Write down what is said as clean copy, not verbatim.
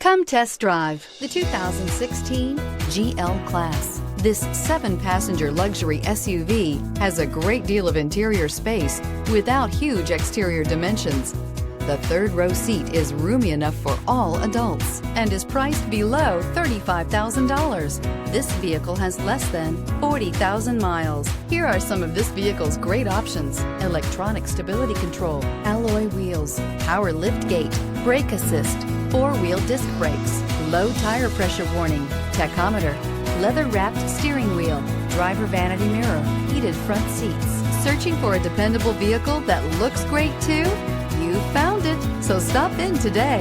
Come test drive the 2016 GL Class. This 7-passenger luxury SUV has a great deal of interior space without huge exterior dimensions. The third row seat is roomy enough for all adults and is priced below $35,000. This vehicle has less than 40,000 miles. Here are some of this vehicle's great options: electronic stability control, alloy wheels, power lift gate, brake assist, 4-wheel disc brakes, low tire pressure warning, tachometer, leather-wrapped steering wheel, driver vanity mirror, heated front seats. Searching for a dependable vehicle that looks great too? You found it, so stop in today.